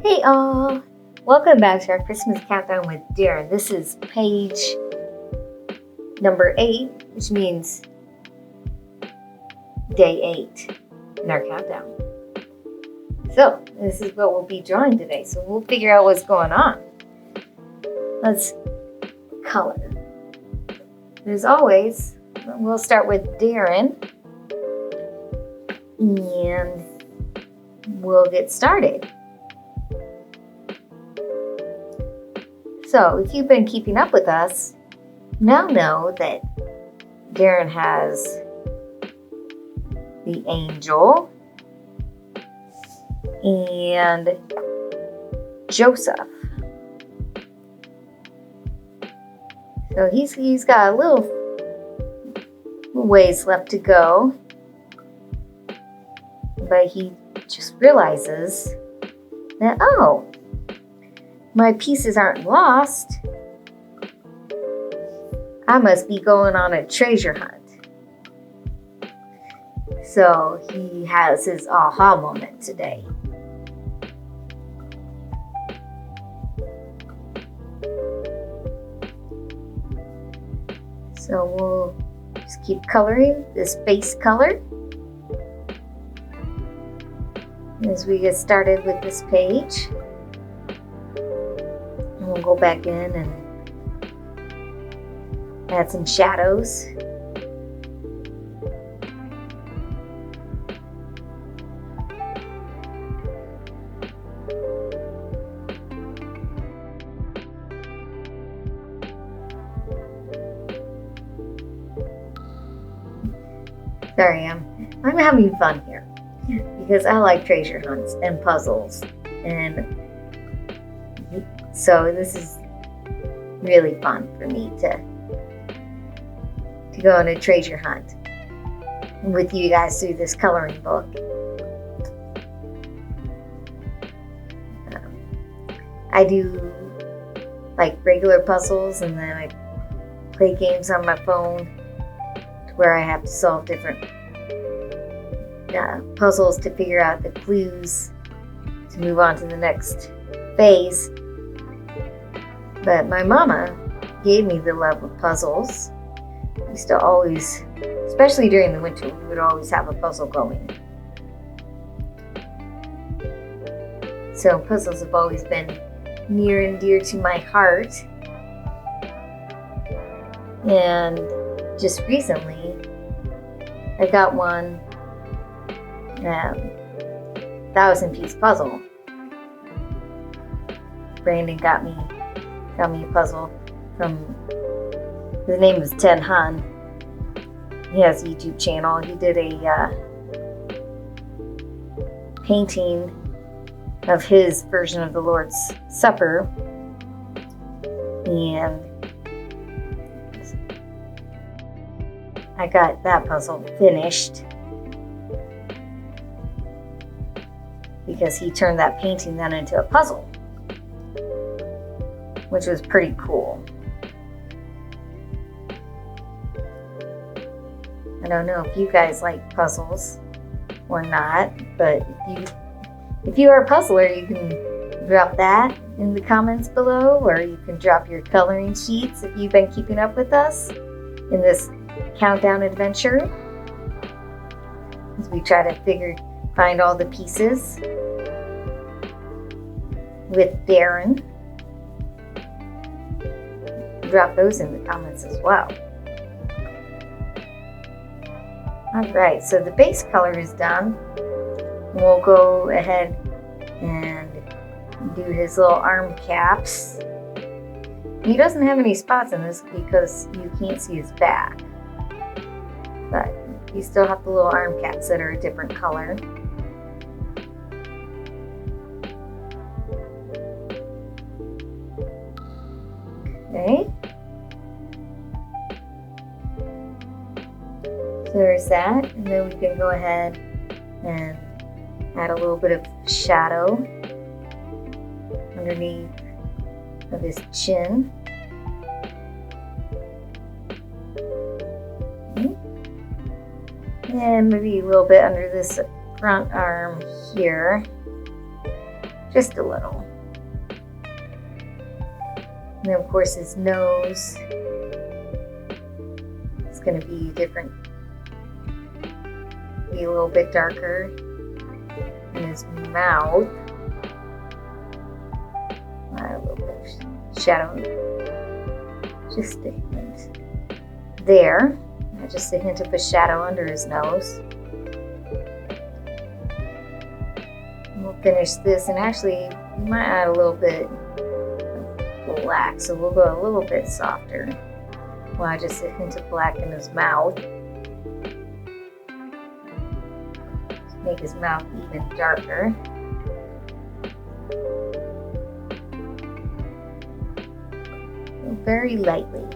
Hey all! Welcome back to our Christmas countdown with Darren. This is page number 8, which means day 8 in our countdown. So, this is what we'll be drawing today. So, we'll figure out what's going on. Let's color. As always, we'll start with Darren and we'll get started. So, if you've been keeping up with us, now know that Darren has the angel and Joseph. So he's got a little ways left to go, but he just realizes that, oh, my pieces aren't lost. I must be going on a treasure hunt. So he has his aha moment today. So we'll just keep coloring this base color as we get started with this page. And we'll go back in and add some shadows. Sorry, I'm having fun here because I like treasure hunts and puzzles, and so this is really fun for me to go on a treasure hunt with you guys through this coloring book. I do like regular puzzles, and then I play games on my phone where I have to solve different puzzles to figure out the clues to move on to the next phase. But my mama gave me the love of puzzles. We used to always, especially during the winter, we would always have a puzzle going. So puzzles have always been near and dear to my heart. And just recently, I got one 1,000-piece puzzle. Brandon got me a puzzle from, his name is Ten Han. He has a YouTube channel. He did a painting of his version of the Lord's Supper, and I got that puzzle finished because he turned that painting then into a puzzle, which was pretty cool. I don't know if you guys like puzzles or not, but if you are a puzzler, you can drop that in the comments below, or you can drop your coloring sheets if you've been keeping up with us in this countdown adventure as we try to find all the pieces with Darren. Drop those in the comments as well. Alright, so the base color is done. We'll go ahead and do his little arm caps. He doesn't have any spots in this because you can't see his back, but you still have the little arm caps that are a different color. Okay. So there's that, and then we can go ahead and add a little bit of shadow underneath of his chin. And maybe a little bit under this front arm here. just a little. And then of course his nose is going to be different, be a little bit darker. And his mouth, a little bit of shadow, just a hint there. Just a hint of a shadow under his nose. And we'll finish this, and actually we might add a little bit of black, so we'll go a little bit softer. We'll add just a hint of black in his mouth. Make his mouth even darker. Very lightly.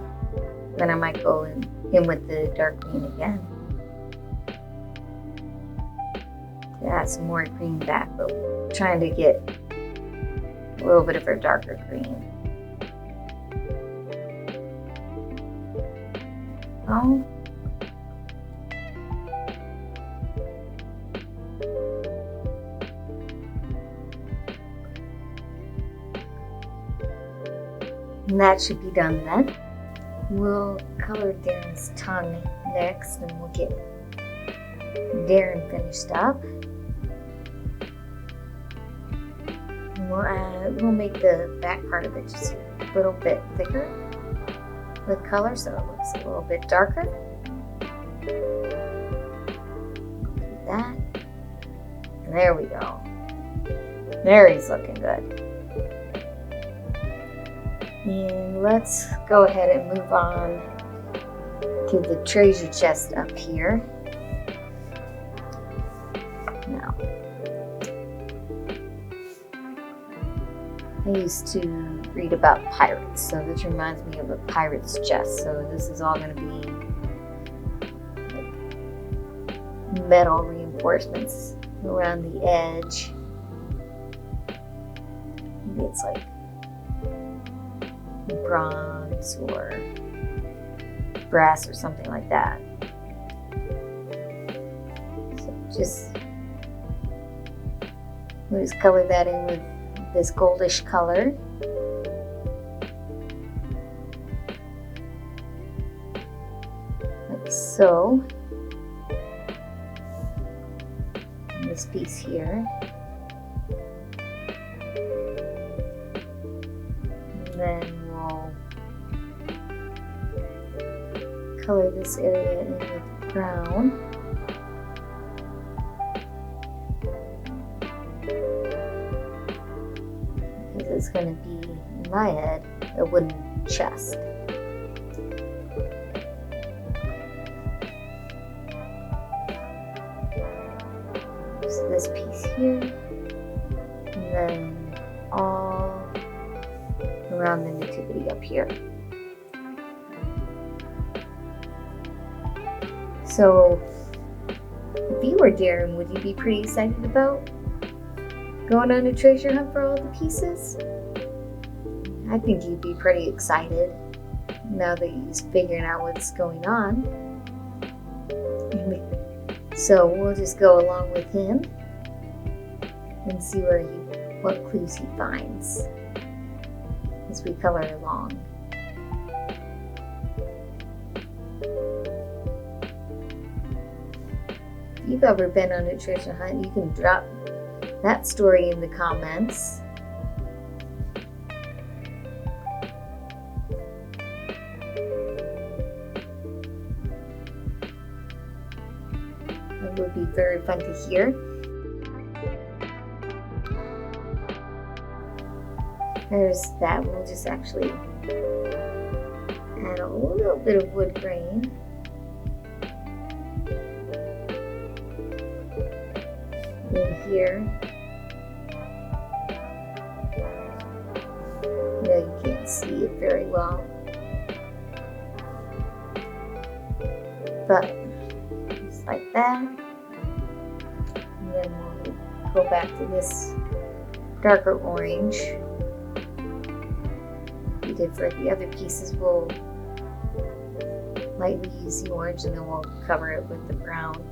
Then I might go in with the dark green again. To add some more green back, but we're trying to get a little bit of a darker green. Oh. And that should be done then. We'll color Darren's tongue next, and we'll get Darren finished up. And we'll make the back part of it just a little bit thicker with color, so it looks a little bit darker. Do that. And there we go. There, he's looking good. And let's go ahead and move on to the treasure chest up here. Now, I used to read about pirates, so this reminds me of a pirate's chest. So this is all going to be like metal reinforcements around the edge. Maybe it's like bronze or brass or something like that. So just we'll just color that in with this goldish color. Like so. And this piece here. And then color this area in with brown. Because it's going to be, in my head, a wooden chest. So this piece here, and then all around the Nativity up here. So, if you were Darren, would you be pretty excited about going on a treasure hunt for all the pieces? I think you'd be pretty excited now that he's figuring out what's going on. So we'll just go along with him and see what clues he finds as we color along. If you've ever been on a treasure hunt, you can drop that story in the comments. That would be very fun to hear. There's that. We'll just actually add a little bit of wood grain. In here. No, you can't see it very well. But just like that. And then we'll go back to this darker orange. We did for the other pieces, we'll lightly use the orange and then we'll cover it with the brown.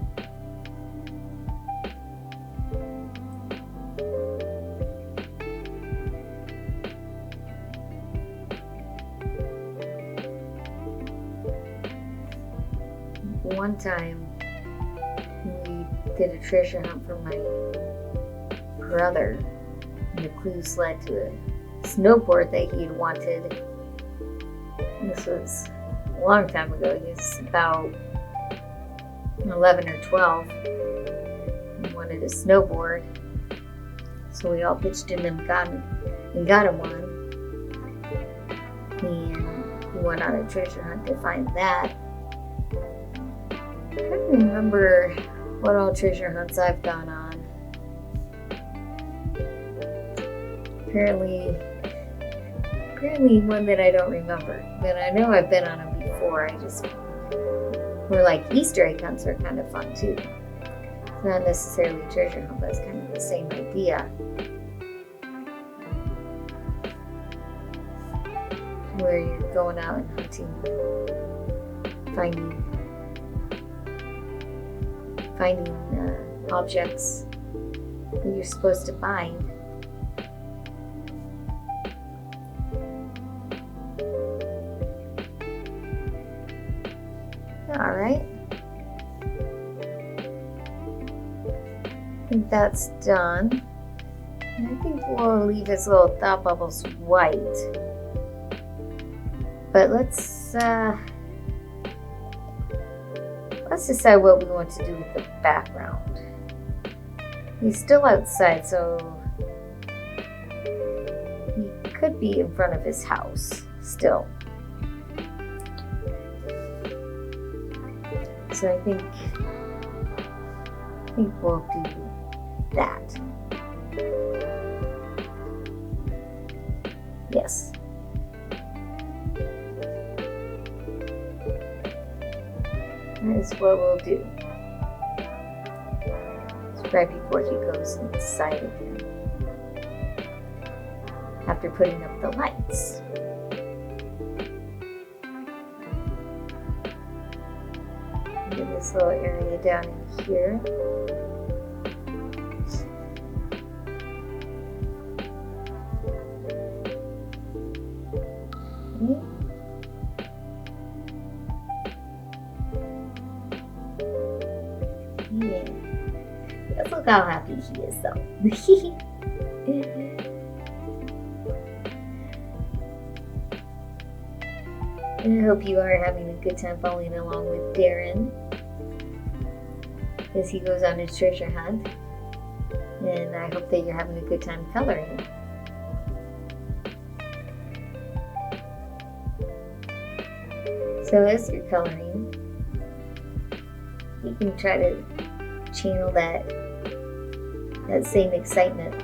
one time we did a treasure hunt for my brother, and the clues led to a snowboard that he had wanted. This was a long time ago. He was about 11 or 12. He wanted a snowboard, so we all pitched in and got him one. And we went on a treasure hunt to find that. I couldn't remember what all treasure hunts I've gone on. Apparently one that I don't remember, but I know I've been on them before. Or like Easter egg hunts are kind of fun too. It's not necessarily a treasure hunt, but it's kind of the same idea. Where you're going out and hunting, finding objects that you're supposed to find. All right. I think that's done. And I think we'll leave his little thought bubbles white. But let's decide what we want to do with the background. He's still outside, so he could be in front of his house still. So I think we'll do that. Yes. That is what we'll do. It's right before he goes inside again. After putting up the lights. Get this little area down in here. Okay. Yeah. Just look how happy he is though. And I hope you are having a good time following along with Darren as he goes on his treasure hunt. And I hope that you're having a good time coloring. So as you're coloring, you can try to channel that same excitement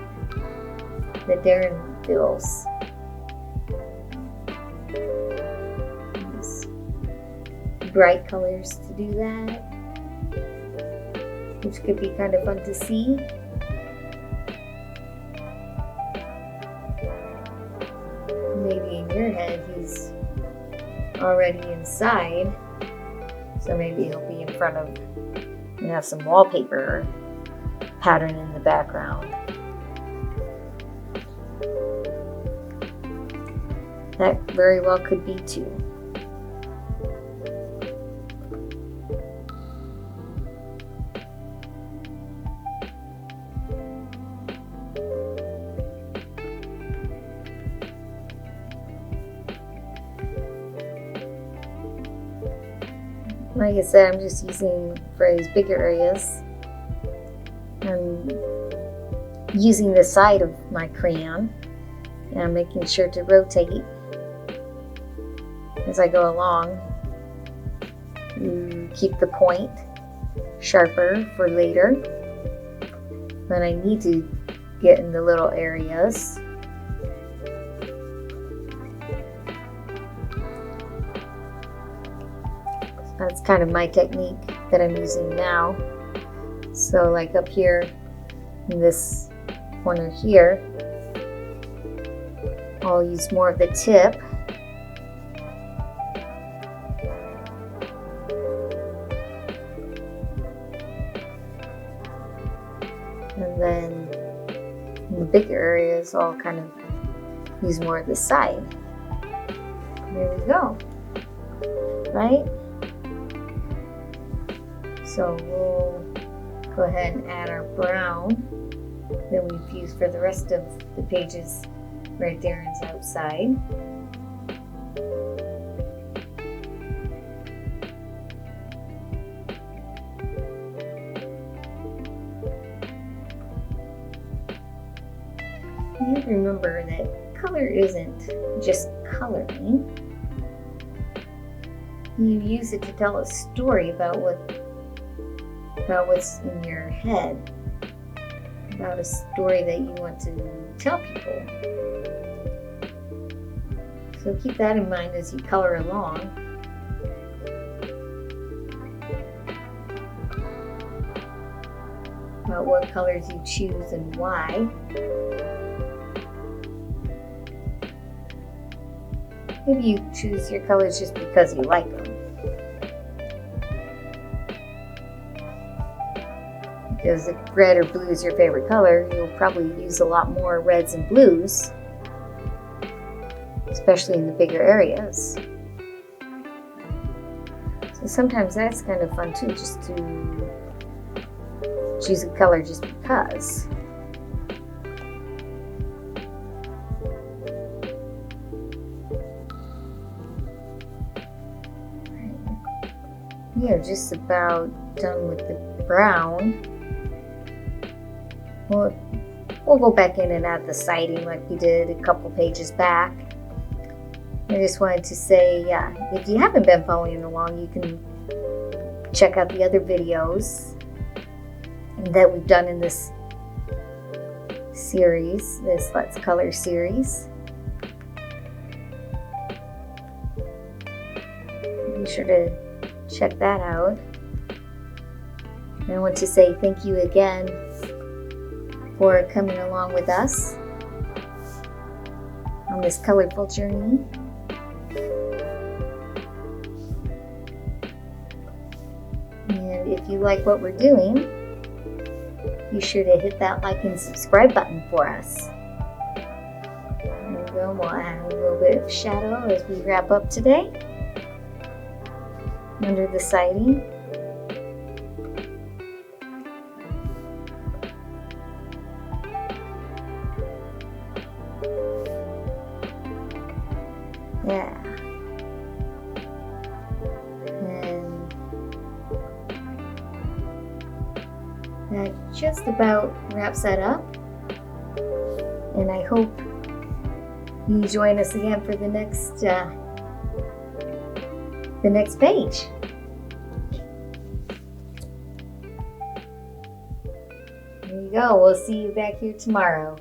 that Darren feels. Use bright colors to do that, which could be kind of fun to see. Maybe in your head he's already inside, so maybe he'll be in front of and have some wallpaper pattern in the background. That very well could be too. Like I said, I'm just using for his bigger areas. I'm using the side of my crayon, and I'm making sure to rotate as I go along. You keep the point sharper for later when I need to get in the little areas. That's kind of my technique that I'm using now. So like up here in this corner here, I'll use more of the tip. And then in the bigger areas, I'll kind of use more of the side. There we go. Right? So we'll go ahead and add our brown that we've used for the rest of the pages right there and outside. You have to remember that color isn't just coloring. You use it to tell a story about what's in your head, about a story that you want to tell people. So keep that in mind as you color along. About what colors you choose and why. Maybe you choose your colors just because you like them. Because if red or blue is your favorite color, you'll probably use a lot more reds and blues, especially in the bigger areas. So sometimes that's kind of fun too, just to choose a color just because. We are just about done with the brown. We'll go back in and add the siding like we did a couple pages back. I just wanted to say, if you haven't been following along, you can check out the other videos that we've done in this series, this Let's Color series. Be sure to check that out. And I want to say thank you again for coming along with us on this colorful journey. And if you like what we're doing, be sure to hit that like and subscribe button for us. There we go. We'll add a little bit of shadow as we wrap up today under the siding. Yeah. And that just about wraps that up. And I hope you join us again for the next page. There you go. We'll see you back here tomorrow.